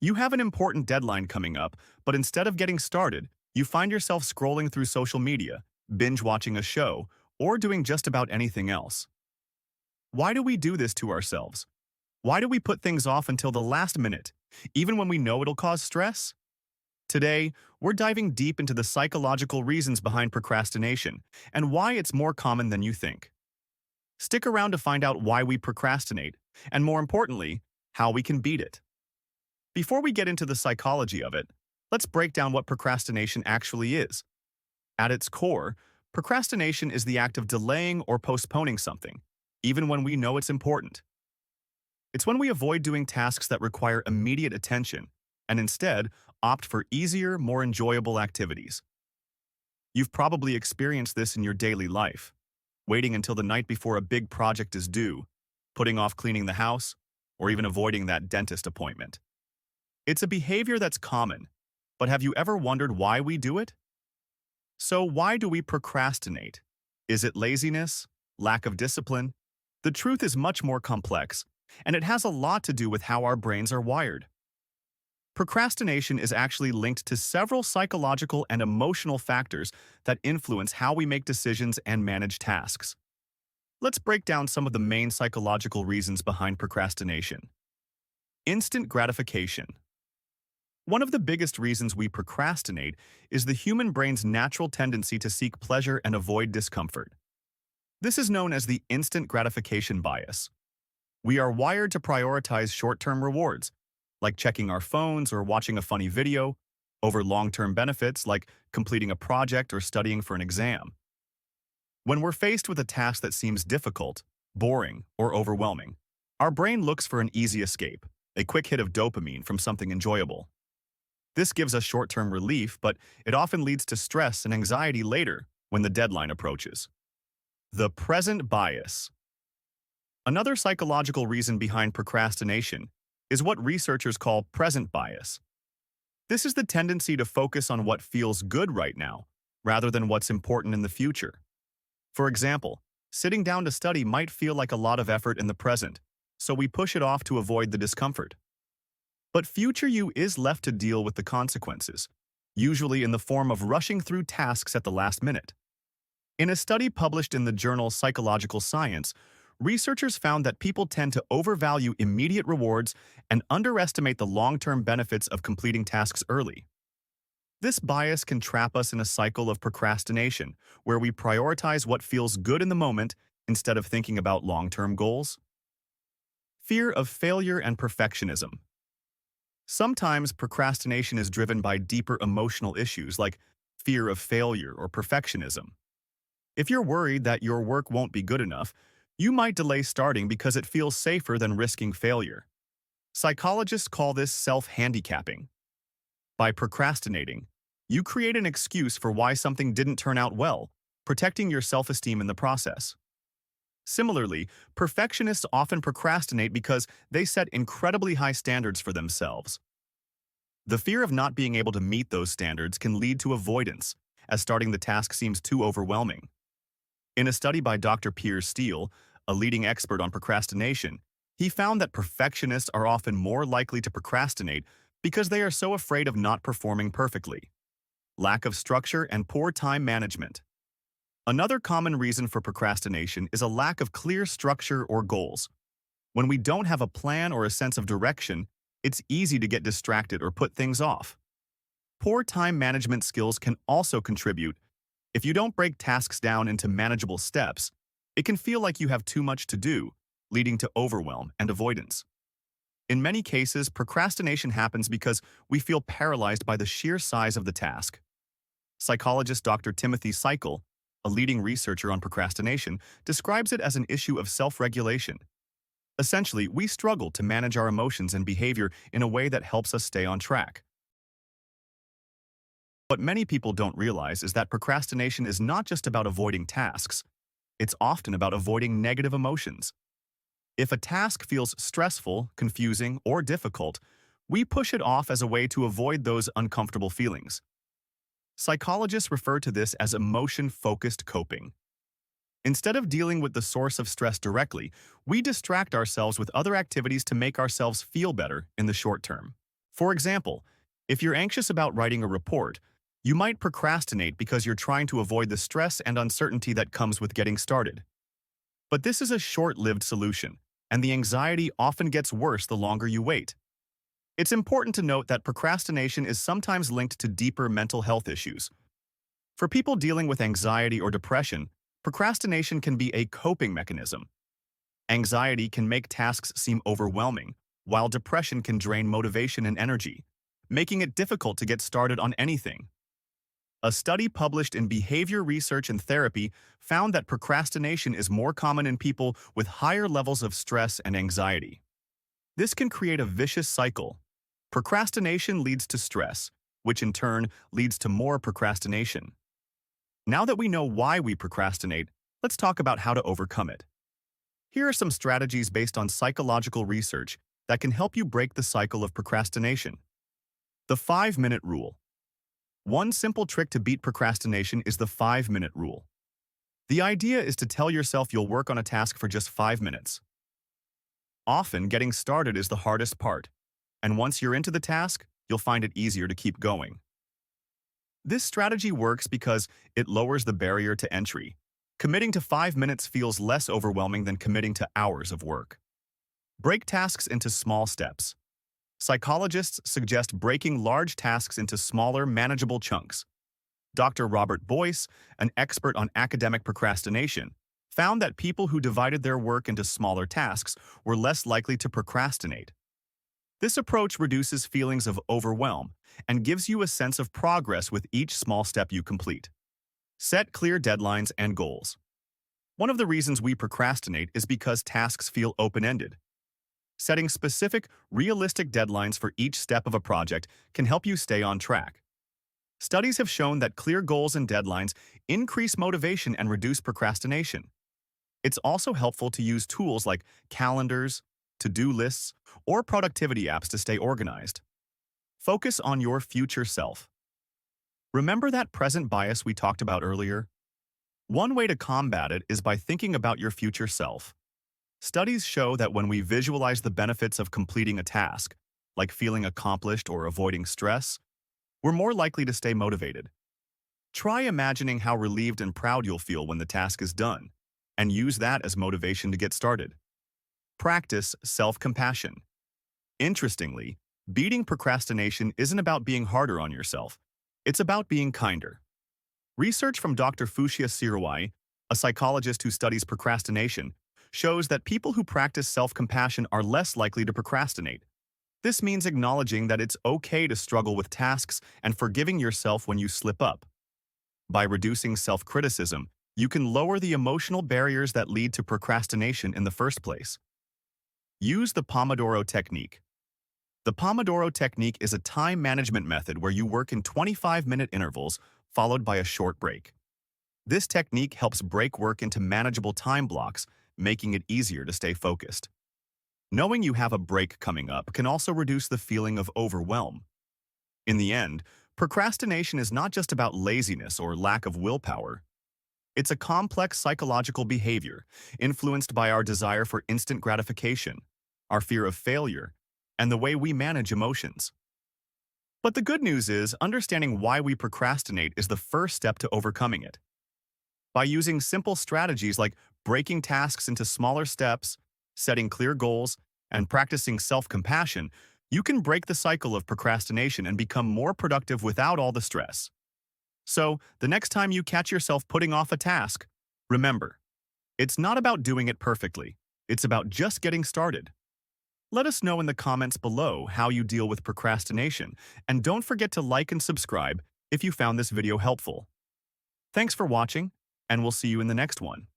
You have an important deadline coming up, but instead of getting started, you find yourself scrolling through social media, binge watching a show, or doing just about anything else. Why do we do this to ourselves? Why do we put things off until the last minute, even when we know it'll cause stress? Today, we're diving deep into the psychological reasons behind procrastination and why it's more common than you think. Stick around to find out why we procrastinate, and more importantly, how we can beat it. Before we get into the psychology of it, let's break down what procrastination actually is. At its core, procrastination is the act of delaying or postponing something, even when we know it's important. It's when we avoid doing tasks that require immediate attention and instead opt for easier, more enjoyable activities. You've probably experienced this in your daily life, waiting until the night before a big project is due, putting off cleaning the house, or even avoiding that dentist appointment. It's a behavior that's common, but have you ever wondered why we do it? So why do we procrastinate? Is it laziness? Lack of discipline? The truth is much more complex, and it has a lot to do with how our brains are wired. Procrastination is actually linked to several psychological and emotional factors that influence how we make decisions and manage tasks. Let's break down some of the main psychological reasons behind procrastination. Instant gratification. One of the biggest reasons we procrastinate is the human brain's natural tendency to seek pleasure and avoid discomfort. This is known as the instant gratification bias. We are wired to prioritize short-term rewards, like checking our phones or watching a funny video, over long-term benefits like completing a project or studying for an exam. When we're faced with a task that seems difficult, boring, or overwhelming, our brain looks for an easy escape, a quick hit of dopamine from something enjoyable. This gives us short-term relief, but it often leads to stress and anxiety later when the deadline approaches. The present bias. Another psychological reason behind procrastination is what researchers call present bias. This is the tendency to focus on what feels good right now, rather than what's important in the future. For example, sitting down to study might feel like a lot of effort in the present, so we push it off to avoid the discomfort. But future you is left to deal with the consequences, usually in the form of rushing through tasks at the last minute. In a study published in the journal Psychological Science, researchers found that people tend to overvalue immediate rewards and underestimate the long-term benefits of completing tasks early. This bias can trap us in a cycle of procrastination, where we prioritize what feels good in the moment instead of thinking about long-term goals. Fear of failure and perfectionism. Sometimes procrastination is driven by deeper emotional issues like fear of failure or perfectionism. If you're worried that your work won't be good enough, you might delay starting because it feels safer than risking failure. Psychologists call this self-handicapping. By procrastinating, you create an excuse for why something didn't turn out well, protecting your self-esteem in the process. Similarly, perfectionists often procrastinate because they set incredibly high standards for themselves. The fear of not being able to meet those standards can lead to avoidance, as starting the task seems too overwhelming. In a study by Dr. Piers Steele, a leading expert on procrastination, he found that perfectionists are often more likely to procrastinate because they are so afraid of not performing perfectly. Lack of structure and poor time management. Another common reason for procrastination is a lack of clear structure or goals. When we don't have a plan or a sense of direction, it's easy to get distracted or put things off. Poor time management skills can also contribute. If you don't break tasks down into manageable steps, it can feel like you have too much to do, leading to overwhelm and avoidance. In many cases, procrastination happens because we feel paralyzed by the sheer size of the task. Psychologist Dr. Timothy Seikel, a leading researcher on procrastination, describes it as an issue of self-regulation. Essentially, we struggle to manage our emotions and behavior in a way that helps us stay on track. What many people don't realize is that procrastination is not just about avoiding tasks. It's often about avoiding negative emotions. If a task feels stressful, confusing, or difficult, we push it off as a way to avoid those uncomfortable feelings. Psychologists refer to this as emotion-focused coping. Instead of dealing with the source of stress directly, we distract ourselves with other activities to make ourselves feel better in the short term. For example, if you're anxious about writing a report, you might procrastinate because you're trying to avoid the stress and uncertainty that comes with getting started. But this is a short-lived solution, and the anxiety often gets worse the longer you wait. It's important to note that procrastination is sometimes linked to deeper mental health issues. For people dealing with anxiety or depression, procrastination can be a coping mechanism. Anxiety can make tasks seem overwhelming, while depression can drain motivation and energy, making it difficult to get started on anything. A study published in Behavior Research and Therapy found that procrastination is more common in people with higher levels of stress and anxiety. This can create a vicious cycle. Procrastination leads to stress, which in turn leads to more procrastination. Now that we know why we procrastinate, let's talk about how to overcome it. Here are some strategies based on psychological research that can help you break the cycle of procrastination. The 5-minute rule. One simple trick to beat procrastination is the 5-minute rule. The idea is to tell yourself you'll work on a task for just 5 minutes. Often, getting started is the hardest part, and once you're into the task, you'll find it easier to keep going. This strategy works because it lowers the barrier to entry. Committing to 5 minutes feels less overwhelming than committing to hours of work. Break tasks into small steps. Psychologists suggest breaking large tasks into smaller, manageable chunks. Dr. Robert Boyce, an expert on academic procrastination, found that people who divided their work into smaller tasks were less likely to procrastinate. This approach reduces feelings of overwhelm and gives you a sense of progress with each small step you complete. Set clear deadlines and goals. One of the reasons we procrastinate is because tasks feel open-ended. Setting specific, realistic deadlines for each step of a project can help you stay on track. Studies have shown that clear goals and deadlines increase motivation and reduce procrastination. It's also helpful to use tools like calendars, to-do lists, or productivity apps to stay organized. Focus on your future self. Remember that present bias we talked about earlier? One way to combat it is by thinking about your future self. Studies show that when we visualize the benefits of completing a task, like feeling accomplished or avoiding stress, we're more likely to stay motivated. Try imagining how relieved and proud you'll feel when the task is done, and use that as motivation to get started. Practice self-compassion. Interestingly, beating procrastination isn't about being harder on yourself. It's about being kinder. Research from Dr. Fushia Sirawai, a psychologist who studies procrastination, shows that people who practice self-compassion are less likely to procrastinate. This means acknowledging that it's okay to struggle with tasks and forgiving yourself when you slip up. By reducing self-criticism, you can lower the emotional barriers that lead to procrastination in the first place. Use the Pomodoro technique. The Pomodoro technique is a time management method where you work in 25-minute intervals followed by a short break. This technique helps break work into manageable time blocks, making it easier to stay focused. Knowing you have a break coming up can also reduce the feeling of overwhelm. In the end, procrastination is not just about laziness or lack of willpower. It's a complex psychological behavior influenced by our desire for instant gratification, our fear of failure, and the way we manage emotions. But the good news is, understanding why we procrastinate is the first step to overcoming it. By using simple strategies like breaking tasks into smaller steps, setting clear goals, and practicing self-compassion, you can break the cycle of procrastination and become more productive without all the stress. So, the next time you catch yourself putting off a task, remember, it's not about doing it perfectly. It's about just getting started. Let us know in the comments below how you deal with procrastination, and don't forget to like and subscribe if you found this video helpful. Thanks for watching, and we'll see you in the next one.